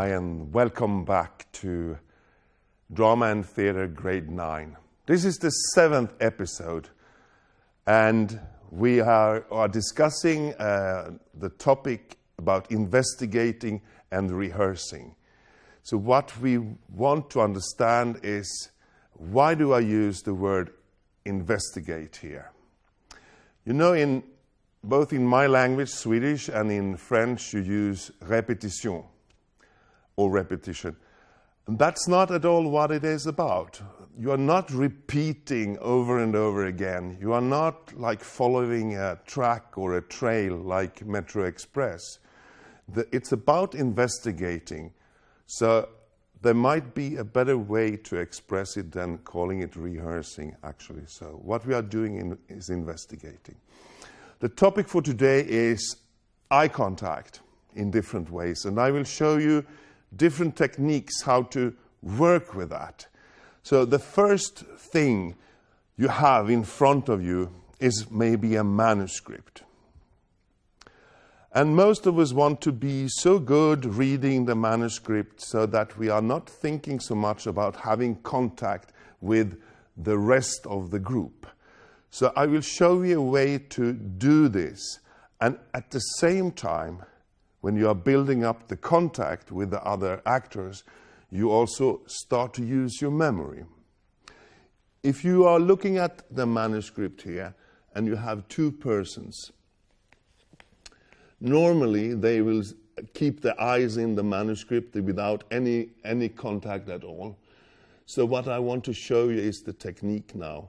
Hi, and welcome back to Drama and Theatre Grade 9. This is the 7th episode, and we are discussing the topic about investigating and rehearsing. So what we want to understand is, why do I use the word investigate here? You know, both in my language, Swedish, and in French, you use répétition, or repetition. And that's not at all what it is about. You are not repeating over and over again. You are not like following a track or a trail like Metro Express. It's about investigating. So there might be a better way to express it than calling it rehearsing, actually. So what we are doing is investigating. The topic for today is eye contact in different ways, and I will show you different techniques how to work with that. So the first thing you have in front of you is maybe a manuscript. And most of us want to be so good reading the manuscript so that we are not thinking so much about having contact with the rest of the group. So I will show you a way to do this, and at the same time, when you are building up the contact with the other actors, you also start to use your memory. If you are looking at the manuscript here and you have two persons, normally they will keep their eyes in the manuscript without any contact at all. So what I want to show you is the technique now.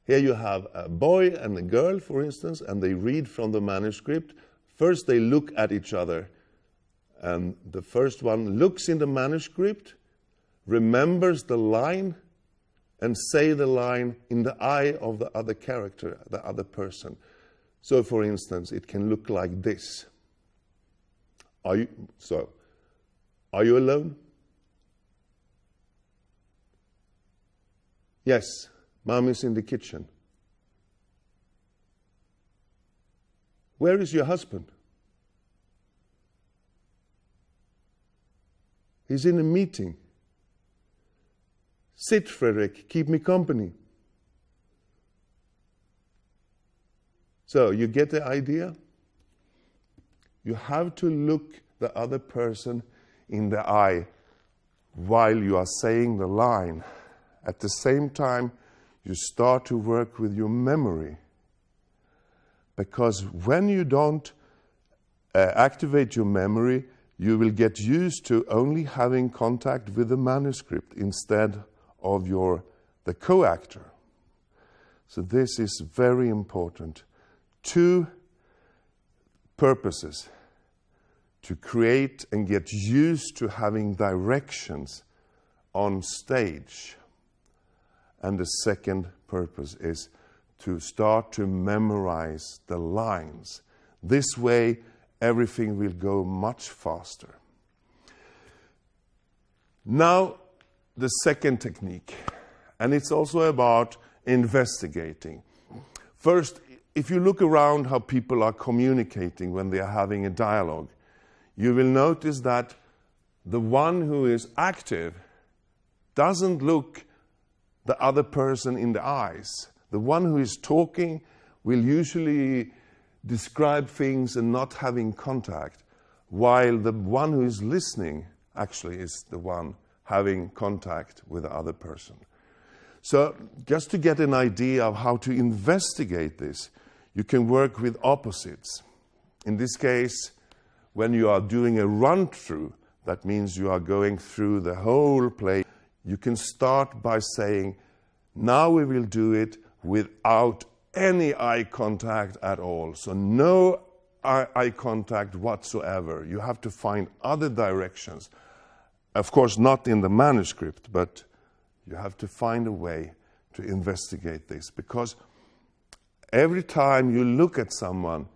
Here you have a boy and a girl, for instance, and they read from the manuscript. First they look at each other, and the first one looks in the manuscript, remembers the line, and say the line in the eye of the other character, the other person. So, for instance, it can look like this. Are you alone? Yes, Mom is in the kitchen. Where is your husband? He's in a meeting. Sit, Frederick, keep me company. So, you get the idea? You have to look the other person in the eye while you are saying the line. At the same time, you start to work with your memory. Because when you don't activate your memory, you will get used to only having contact with the manuscript instead of the co-actor. So this is very important. Two purposes: to create and get used to having directions on stage. And the second purpose is to start to memorize the lines. This way, everything will go much faster. Now, the second technique, and it's also about investigating. First, if you look around how people are communicating when they are having a dialogue, you will notice that the one who is active doesn't look the other person in the eyes. The one who is talking will usually describe things and not having contact, while the one who is listening actually is the one having contact with the other person. So just to get an idea of how to investigate this, you can work with opposites. In this case, when you are doing a run-through, that means you are going through the whole play, you can start by saying, now we will do it without any eye contact at all. So no eye contact whatsoever. You have to find other directions. Of course, not in the manuscript, but you have to find a way to investigate this, because every time you look at someone,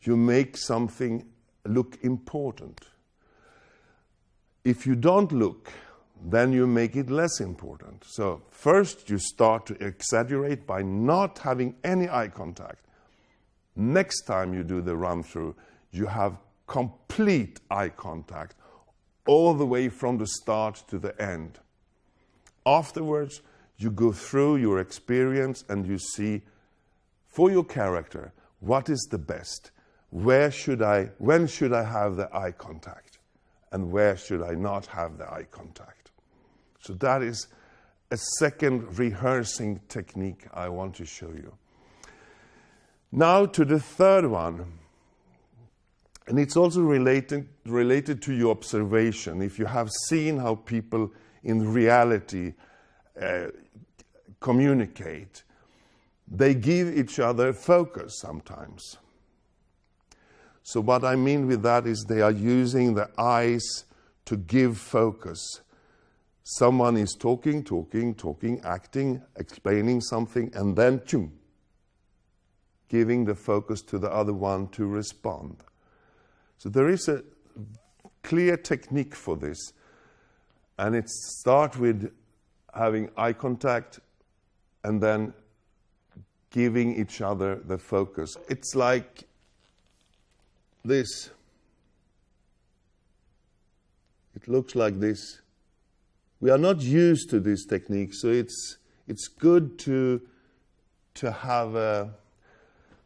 you make something look important. If you don't look, then you make it less important. So first you start to exaggerate by not having any eye contact. Next time you do the run-through, you have complete eye contact, all the way from the start to the end. Afterwards, you go through your experience and you see, for your character, what is the best? When should I have the eye contact? And where should I not have the eye contact? So that is a second rehearsing technique I want to show you. Now to the third one. And it's also related to your observation. If you have seen how people in reality communicate, they give each other focus sometimes. So what I mean with that is they are using the eyes to give focus. Someone is talking, acting, explaining something, and then giving the focus to the other one to respond. So there is a clear technique for this, and it starts with having eye contact and then giving each other the focus. It's like this. It looks like this. We are not used to this technique, so it's good to have a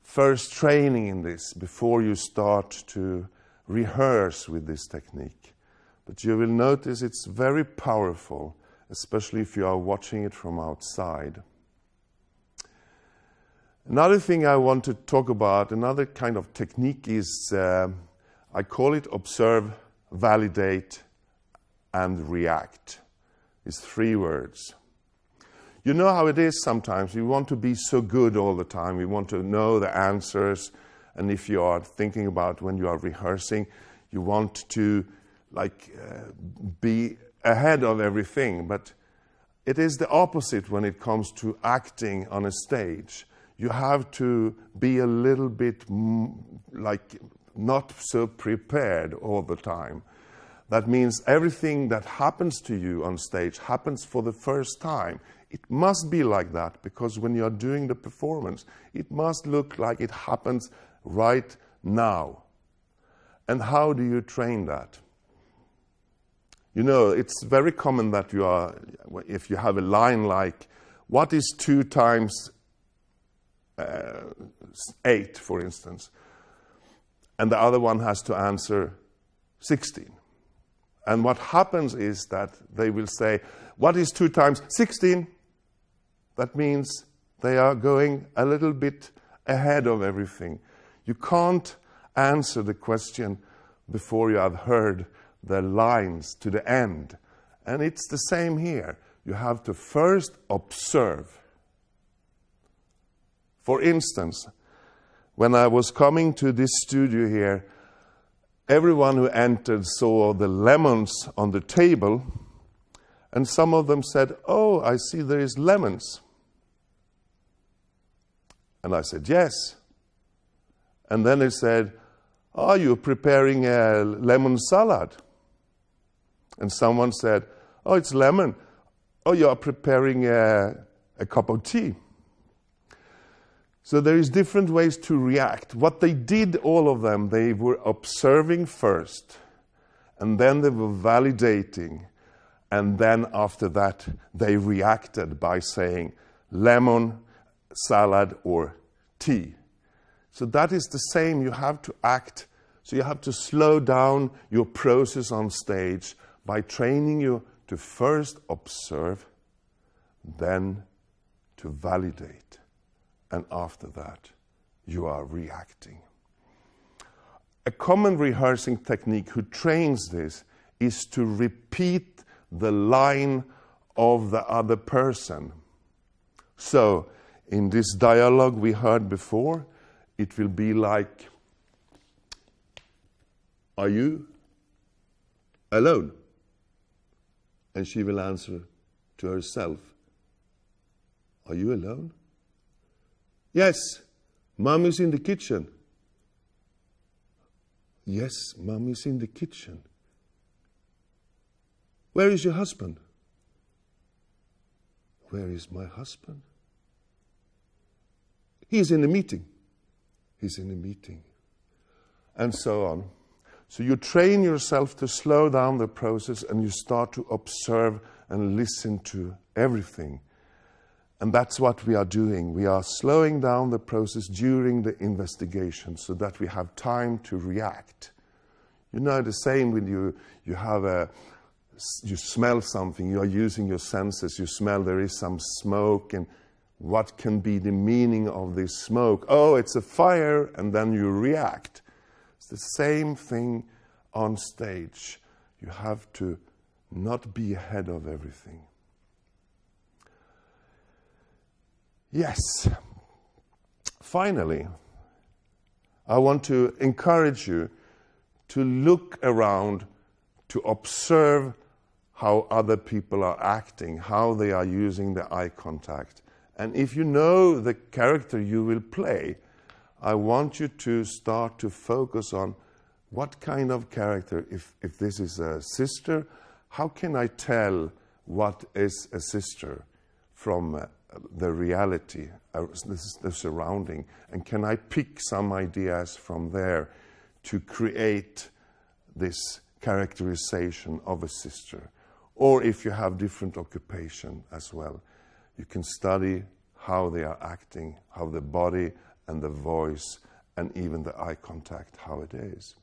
first training in this before you start to rehearse with this technique. But you will notice it's very powerful, especially if you are watching it from outside. Another thing I want to talk about, another kind of technique is, I call it observe, validate, and react. It's 3 words. You know how it is sometimes. We want to be so good all the time. We want to know the answers. And if you are thinking about when you are rehearsing, you want to be ahead of everything. But it is the opposite when it comes to acting on a stage. You have to be a little bit not so prepared all the time. That means everything that happens to you on stage happens for the first time. It must be like that, because when you are doing the performance, it must look like it happens right now. And how do you train that? You know, it's very common that if you have a line like, what is 2 times 8, for instance, and the other one has to answer 16. And what happens is that they will say, what is 2 times 16? That means they are going a little bit ahead of everything. You can't answer the question before you have heard the lines to the end. And it's the same here. You have to first observe. For instance, when I was coming to this studio here, everyone who entered saw the lemons on the table, and some of them said, "Oh, I see there is lemons." And I said, "Yes." And then they said, "Are you preparing a lemon salad?" And someone said, "Oh, it's lemon. Oh, you are preparing a cup of tea." So there is different ways to react. What they did, all of them, they were observing first, and then they were validating, and then after that they reacted by saying lemon, salad, or tea. So that is the same. You have to act. So you have to slow down your process on stage by training you to first observe, then to validate. And after that, you are reacting. A common rehearsing technique who trains this is to repeat the line of the other person. So, in this dialogue we heard before, it will be like, "Are you alone?" And she will answer to herself, "Are you alone?" "Yes, Mom is in the kitchen." "Yes, Mom is in the kitchen." "Where is your husband?" "Where is my husband?" "He's in a meeting." "He's in a meeting." And so on. So you train yourself to slow down the process and you start to observe and listen to everything. And that's what we are doing. We are slowing down the process during the investigation so that we have time to react. You know, the same when you smell something, you are using your senses, you smell there is some smoke, and what can be the meaning of this smoke? Oh, it's a fire, and then you react. It's the same thing on stage. You have to not be ahead of everything. Yes. Finally, I want to encourage you to look around, to observe how other people are acting, how they are using the eye contact. And if you know the character you will play, I want you to start to focus on what kind of character, if this is a sister, how can I tell what is a sister from the reality, the surrounding, and can I pick some ideas from there to create this characterization of a sister? Or if you have different occupation as well, you can study how they are acting, how the body and the voice and even the eye contact, how it is.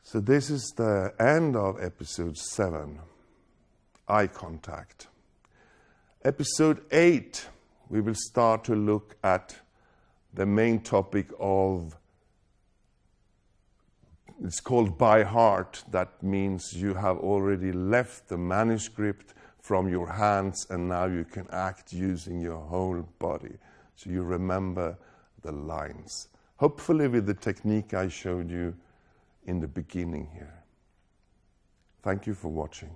So this is the end of episode 7, eye contact. Episode 8, we will start to look at the main topic of, it's called by heart. That means you have already left the manuscript from your hands and now you can act using your whole body. So you remember the lines. Hopefully with the technique I showed you in the beginning here. Thank you for watching.